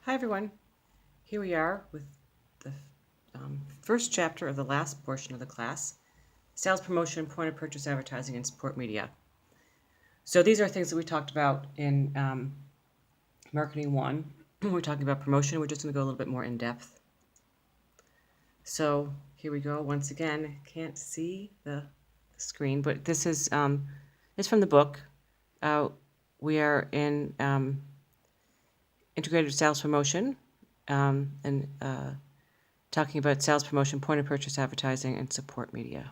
Hi everyone, here we are with the first chapter of the last portion of the class, Sales Promotion, Point of Purchase Advertising, and Support Media. So these are things that we talked about in Marketing 1. When we're talking about promotion, we're just going to go a little bit more in depth. So here we go. Once again, I can't see the screen, but this is it's from the book. We are in Integrated Sales Promotion, and talking about sales promotion, point of purchase advertising, and support media.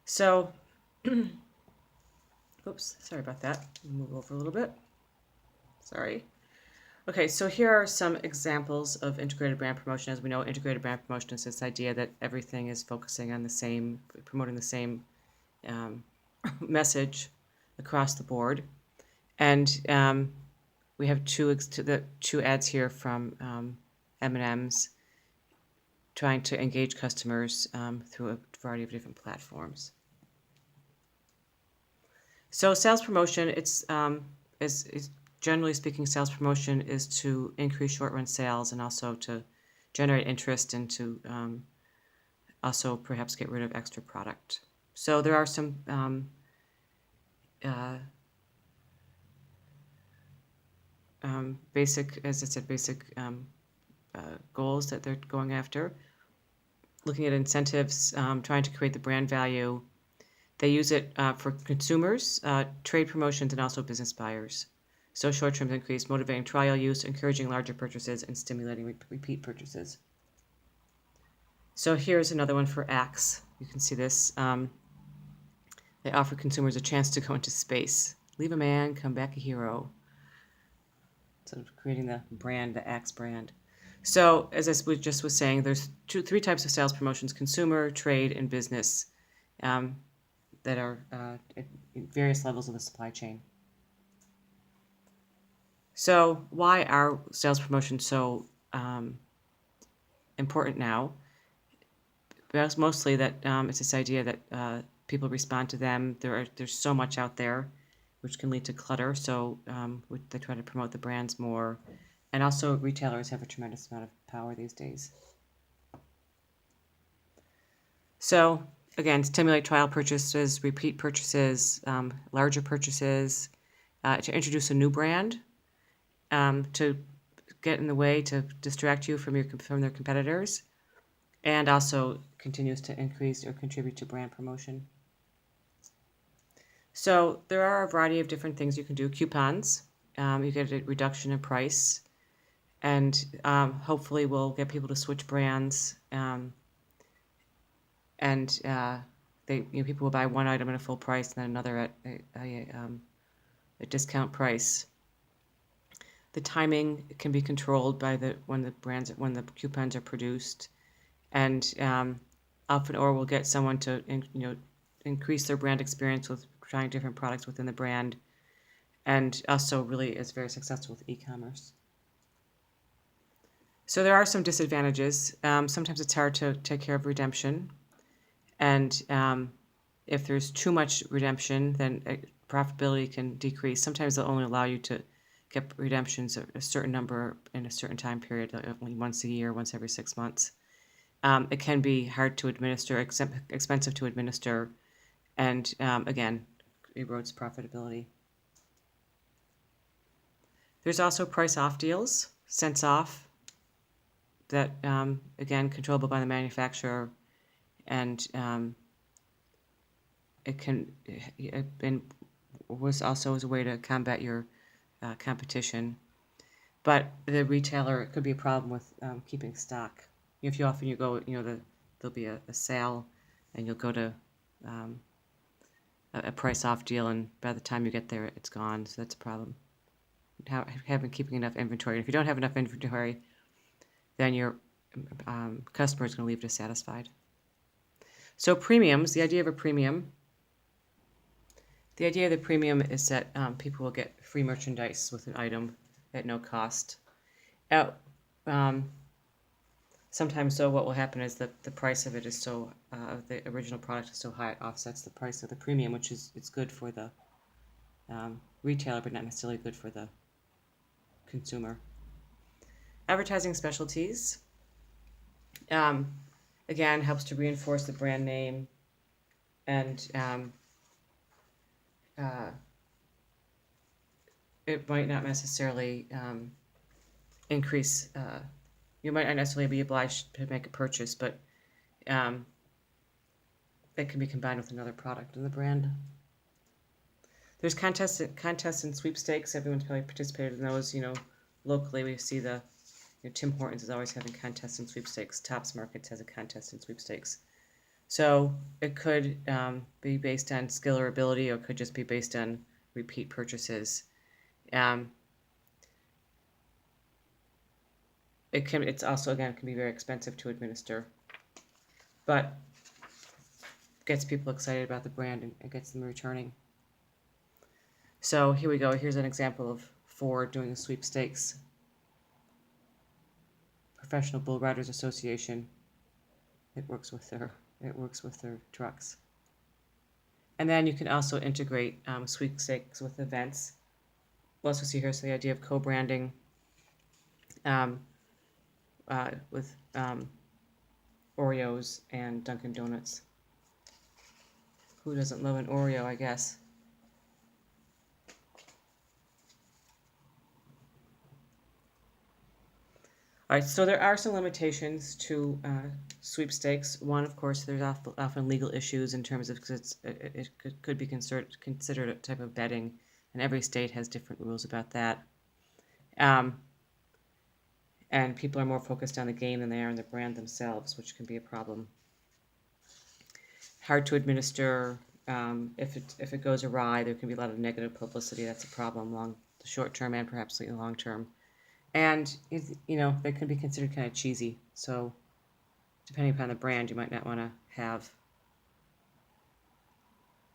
So, oops, sorry about that. Move over a little bit. Sorry. Okay, so here are some examples of integrated brand promotion. As we know, integrated brand promotion is this idea that everything is focusing on the same, promoting the same message across the board. And we have two ads here from M&M's trying to engage customers through a variety of different platforms. So sales promotion, it's is generally speaking, sales promotion is to increase short-run sales and also to generate interest and to also perhaps get rid of extra product. So there are some basic, as I said, basic goals that they're going after. Looking at incentives, trying to create the brand value. They use it for consumers, trade promotions, and also business buyers. So short-term increase, motivating trial use, encouraging larger purchases, and stimulating repeat purchases. So here's another one for Axe. You can see this. They offer consumers a chance to go into space. Leave a man, come back a hero. So creating the brand, the Axe brand. So as I just was saying, there's three types of sales promotions: consumer, trade, and business, that are at various levels of the supply chain. So why are sales promotions so important now? Because mostly that it's this idea that people respond to them. There's so much out there, which can lead to clutter. So they try to promote the brands more. And also retailers have a tremendous amount of power these days. So again, stimulate trial purchases, repeat purchases, larger purchases, to introduce a new brand, to get in the way, to distract you from their competitors, and also continues to increase or contribute to brand promotion. So there are a variety of different things you can do. Coupons, you get a reduction in price, and hopefully will get people to switch brands. People will buy one item at a full price and then another at a discount price. The timing can be controlled by when the coupons are produced, and often will get someone to increase their brand experience with trying different products within the brand, and also really is very successful with e-commerce. So there are some disadvantages. Sometimes it's hard to take care of redemption. And if there's too much redemption, then profitability can decrease. Sometimes they'll only allow you to get redemptions a certain number in a certain time period, only once a year, once every 6 months. It can be hard to administer, expensive to administer, and again, erodes profitability. There's also price off deals, cents off, that again, controllable by the manufacturer. And it was also as a way to combat your competition. But the retailer, it could be a problem with keeping stock. If you go, there'll be a sale, and you'll go to a price off deal, and by the time you get there, it's gone. So that's a problem. Having keeping enough inventory. If you don't have enough inventory, then your customer is going to leave dissatisfied. So premiums, the idea of a premium. The idea of the premium is that people will get free merchandise with an item at no cost. Sometimes, so what will happen is that the price of it is so, the original product is so high, it offsets the price of the premium, which it's good for the retailer, but not necessarily good for the consumer. Advertising specialties, again, helps to reinforce the brand name and it might not necessarily increase, you might not necessarily be obliged to make a purchase, but it can be combined with another product in the brand. There's contests and sweepstakes. Everyone's probably participated in those. Locally we see Tim Hortons is always having contests and sweepstakes. Tops Markets has a contest and sweepstakes. So it could be based on skill or ability, or it could just be based on repeat purchases. It's also, again, can be very expensive to administer, but gets people excited about the brand and gets them returning. So here we go. Here's an example of Ford doing a sweepstakes. Professional Bull Riders Association. It works with their trucks. And then you can also integrate sweepstakes with events. We'll also see here's the idea of co-branding with Oreos and Dunkin' Donuts. Who doesn't love an Oreo, I guess? All right, so there are some limitations to sweepstakes. One, of course, there's often legal issues in terms of, because it could be considered a type of betting, and every state has different rules about that. And people are more focused on the game than they are on the brand themselves, which can be a problem. Hard to administer. If it goes awry, there can be a lot of negative publicity. That's a problem the short term and perhaps the long term. And they can be considered kind of cheesy. So depending upon the brand, you might not want to have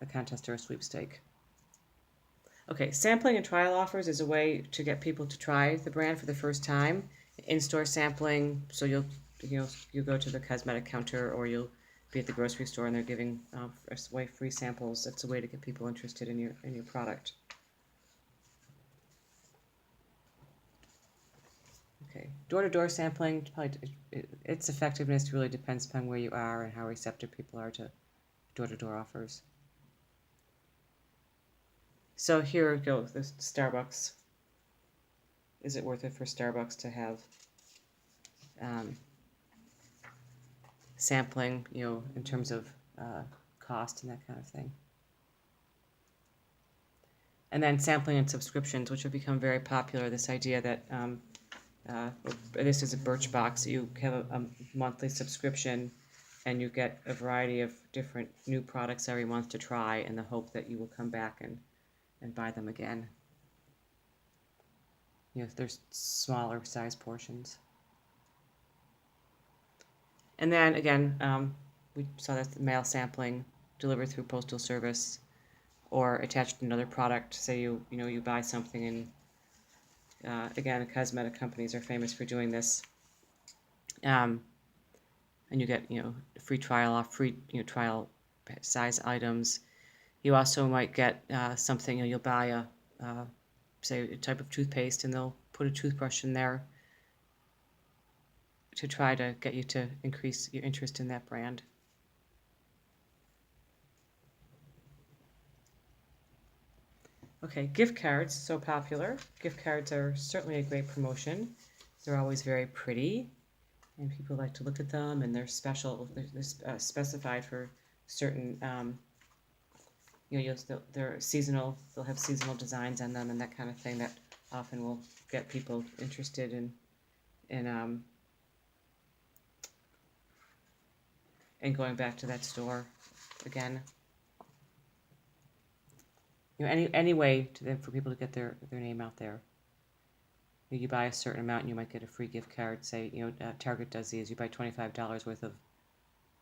a contest or a sweepstake. Okay, sampling and trial offers is a way to get people to try the brand for the first time. In-store sampling, so you'll go to the cosmetic counter, or you'll be at the grocery store and they're giving away free samples. That's a way to get people interested in your product. Okay, door-to-door sampling, its effectiveness really depends upon where you are and how receptive people are to door-to-door offers. So here we go, this Starbucks. Is it worth it for Starbucks to have sampling, in terms of cost and that kind of thing? And then sampling and subscriptions, which have become very popular. This idea that this is a Birchbox. You have a monthly subscription, and you get a variety of different new products every month to try, in the hope that you will come back and buy them again. There's smaller size portions. And then again, we saw that mail sampling delivered through postal service or attached to another product. Say you buy something, and again, cosmetic companies are famous for doing this. And you get free trial off free trial size items. You also might get something. You'll buy say a type of toothpaste, and they'll put a toothbrush in there to try to get you to increase your interest in that brand. Okay, gift cards, so popular. Gift cards are certainly a great promotion. They're always very pretty, and people like to look at them, and they're special. They're specified for certain, they're seasonal. They'll have seasonal designs on them and that kind of thing that often will get people interested in going back to that store again. Any way for people to get their name out there. You buy a certain amount and you might get a free gift card. Say, Target does these. You buy $25 worth of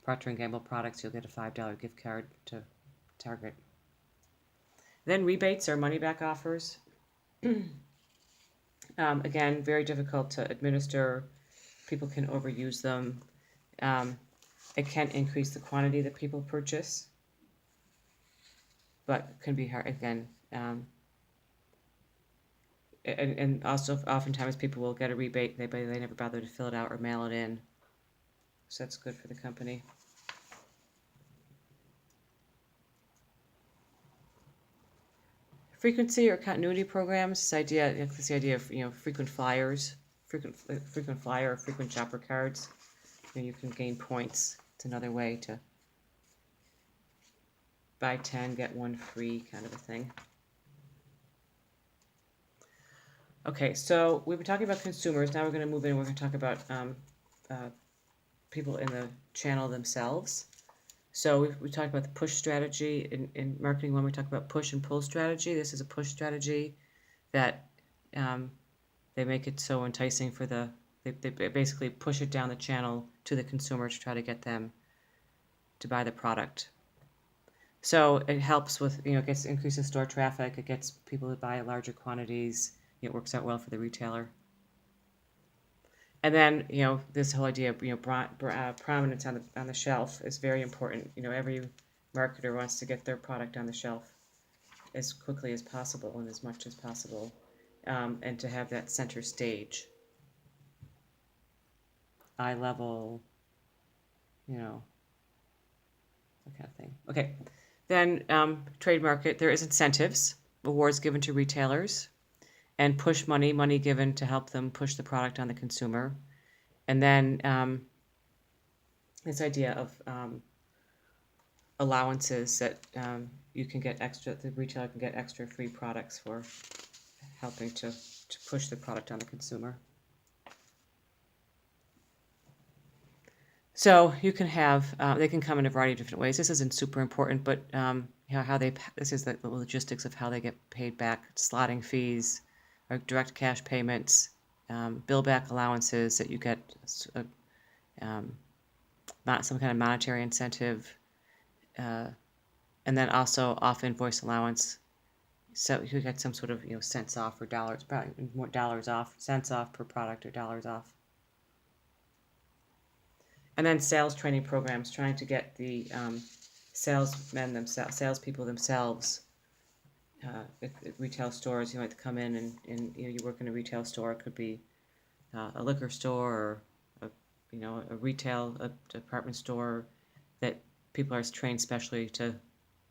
Procter & Gamble products, you'll get a $5 gift card to Target. Then rebates or money-back offers. Again, very difficult to administer. People can overuse them. It can increase the quantity that people purchase, but can be hard. Again, and also oftentimes people will get a rebate, they never bother to fill it out or mail it in. So that's good for the company. Frequency or continuity programs. This idea of frequent flyers, frequent flyer or frequent shopper cards. You can gain points. It's another way to buy 10 get 1 free kind of a thing. Okay, so we've been talking about consumers. Now we're going to move in. We're going to talk about people in the channel themselves. So we talked about the push strategy in marketing. When we talk about push and pull strategy, this is a push strategy that they make it so enticing for they basically push it down the channel to the consumer to try to get them to buy the product. So it helps with, it increases store traffic. It gets people to buy larger quantities. It works out well for the retailer. And then, this whole idea of, prominence on the shelf is very important. Every marketer wants to get their product on the shelf as quickly as possible and as much as possible, and to have that center stage, eye level, that kind of thing. Okay, then trade market, there is incentives, awards given to retailers, and push money given to help them push the product on the consumer. And then this idea of allowances that you can get extra, the retailer can get extra free products for helping to push the product on the consumer. So you can have, they can come in a variety of different ways. This isn't super important, but this is the logistics of how they get paid back, slotting fees, or direct cash payments, bill back allowances that you get some kind of monetary incentive, and then also off invoice allowance. So you get some sort of cents off or dollars, probably more dollars off, cents off per product or dollars off. And then sales training programs, trying to get the salespeople themselves. At retail stores, you might come in and you work in a retail store. It could be a liquor store or a retail department store, that people are trained specially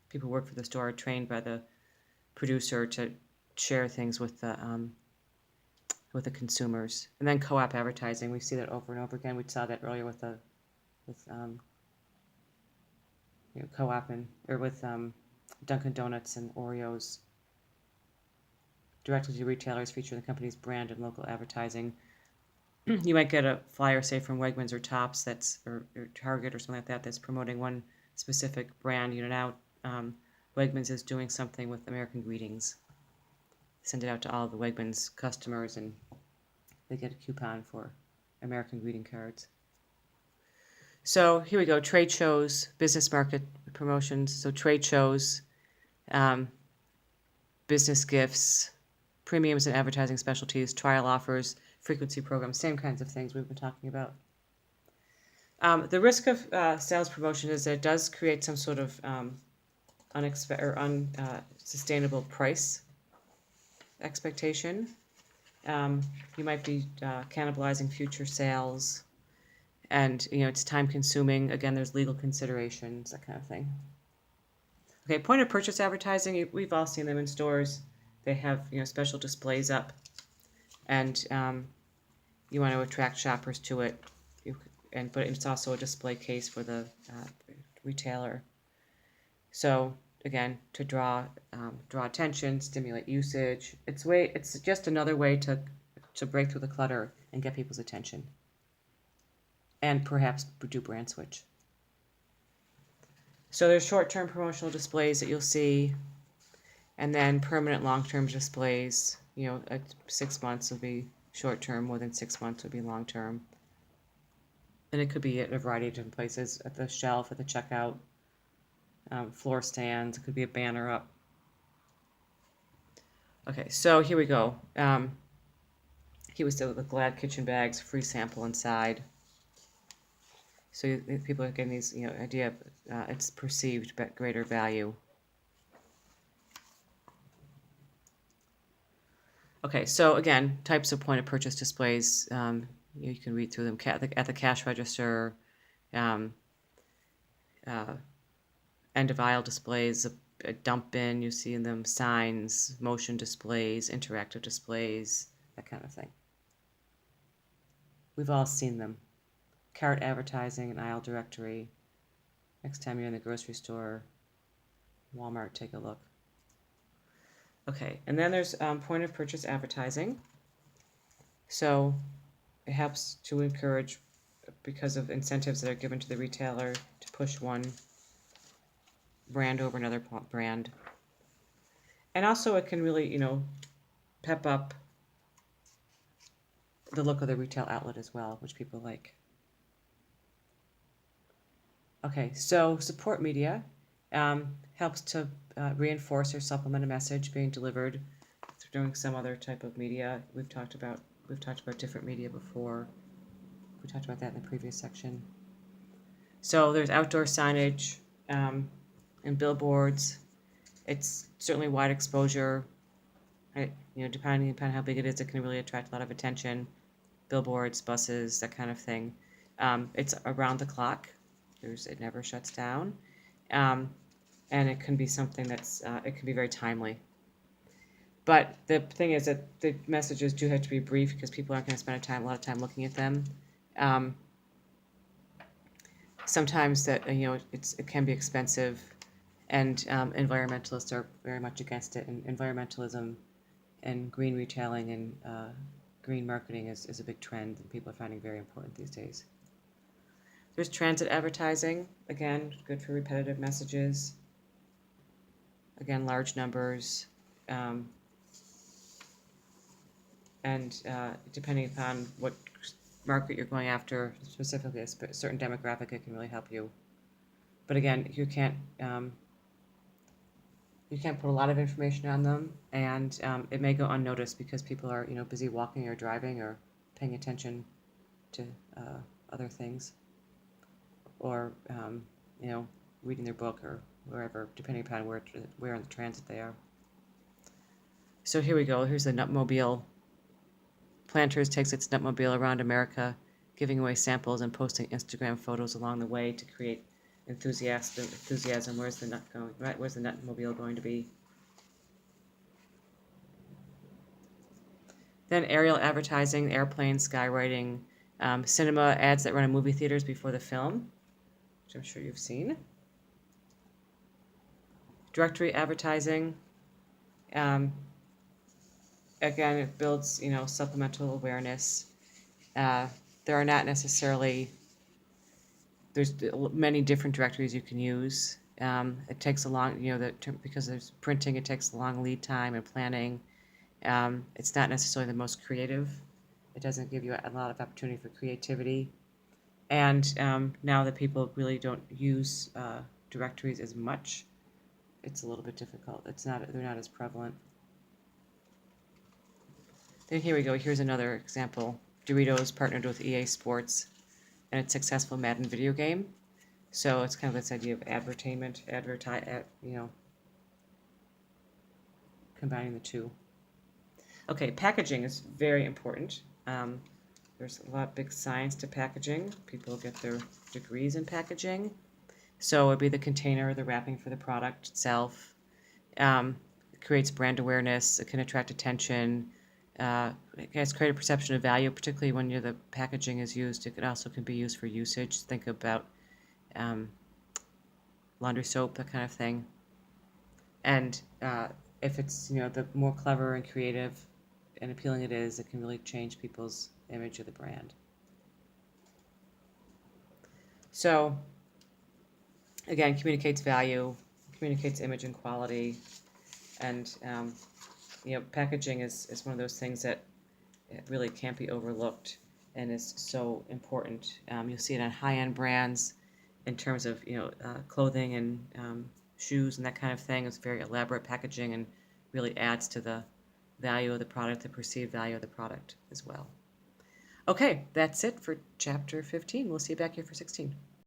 people who work for the store are trained by the producer to share things with the consumers. And then co-op advertising, we see that over and over again. We saw that earlier with co-op or with Dunkin' Donuts and Oreos. Directly to retailers, featuring the company's brand and local advertising. You might get a flyer, say from Wegmans or Tops, or Target or something like that, that's promoting one specific brand. Now Wegmans is doing something with American Greetings. Send it out to all the Wegmans customers, and they get a coupon for American Greeting cards. So here we go, trade shows, business market promotions. So trade shows, business gifts, premiums and advertising specialties, trial offers, frequency programs, same kinds of things we've been talking about. The risk of sales promotion is that it does create some sort of unsustainable price expectation. You might be cannibalizing future sales. And, it's time consuming. Again, there's legal considerations, that kind of thing. Okay, point of purchase advertising, we've all seen them in stores. They have, special displays up, and you want to attract shoppers to it. But it's also a display case for the retailer. So again, to draw attention, stimulate usage. It's just another way to break through the clutter and get people's attention. And perhaps do brand switch. So there's short-term promotional displays that you'll see, and then permanent long-term displays. 6 months would be short-term, more than 6 months would be long-term. And it could be at a variety of different places, at the shelf, at the checkout, floor stands. It could be a banner up. Okay, so here we go. Here was the Glad kitchen bags, free sample inside. So people are getting these, idea of it's perceived but greater value. Okay, so again, types of point of purchase displays, you can read through them at the cash register, um, end of aisle displays, a dump bin, you see in them signs, motion displays, interactive displays, that kind of thing. We've all seen them. Cart advertising, an aisle directory. Next time you're in the grocery store, Walmart, take a look. Okay, and then there's point of purchase advertising. So it helps to encourage, because of incentives that are given to the retailer, to push one brand over another brand. And also it can really, pep up the look of the retail outlet as well, which people like. Okay, so support media helps to reinforce or supplement a message being delivered through doing some other type of media. We've talked about different media before. We talked about that in the previous section. So there's outdoor signage and billboards. It's certainly wide exposure. Depending upon how big it is, it can really attract a lot of attention. Billboards, buses, that kind of thing. It's around the clock. It never shuts down. And it can be something it can be very timely. But the thing is that the messages do have to be brief because people aren't going to spend a lot of time looking at them. Sometimes that it can be expensive, and environmentalists are very much against it. And environmentalism and green retailing and green marketing is a big trend that people are finding very important these days. There's transit advertising, again, good for repetitive messages. Again, large numbers. And depending upon what market you're going after, specifically a certain demographic, it can really help you. But again, you can't put a lot of information on them, and it may go unnoticed because people are busy walking or driving or paying attention to other things, or reading their book or wherever, depending upon where in the transit they are. So here we go. Here's the Nutmobile. Planters takes its Nutmobile around America, giving away samples and posting Instagram photos along the way to create enthusiasm. Where's the nut going? Right, where's the Nutmobile going to be? Then aerial advertising, airplanes, skywriting, cinema ads that run in movie theaters before the film, which I'm sure you've seen. Directory advertising. Again, it builds, supplemental awareness. There are not necessarily, there's many different directories you can use. It takes a long, because there's printing, it takes a long lead time and planning. It's not necessarily the most creative. It doesn't give you a lot of opportunity for creativity. And now that people really don't use directories as much, it's a little bit difficult. They're not as prevalent. Then here we go. Here's another example. Doritos partnered with EA Sports and its successful Madden video game. So it's kind of this idea of advertainment, combining the two. Okay, packaging is very important. There's a lot of big science to packaging. People get their degrees in packaging. So it'd be the container, the wrapping for the product itself. It creates brand awareness. It can attract attention. It has create a perception of value, particularly when the packaging is used. It can be used for usage. Think about laundry soap, that kind of thing. And if it's the more clever and creative and appealing it is, it can really change people's image of the brand. So again, communicates value, communicates image and quality, and packaging is one of those things that it really can't be overlooked and is so important. You'll see it on high-end brands in terms of clothing and shoes and that kind of thing. It's very elaborate packaging and really adds to the value of the product, the perceived value of the product as well. Okay, that's it for chapter 15. We'll see you back here for 16.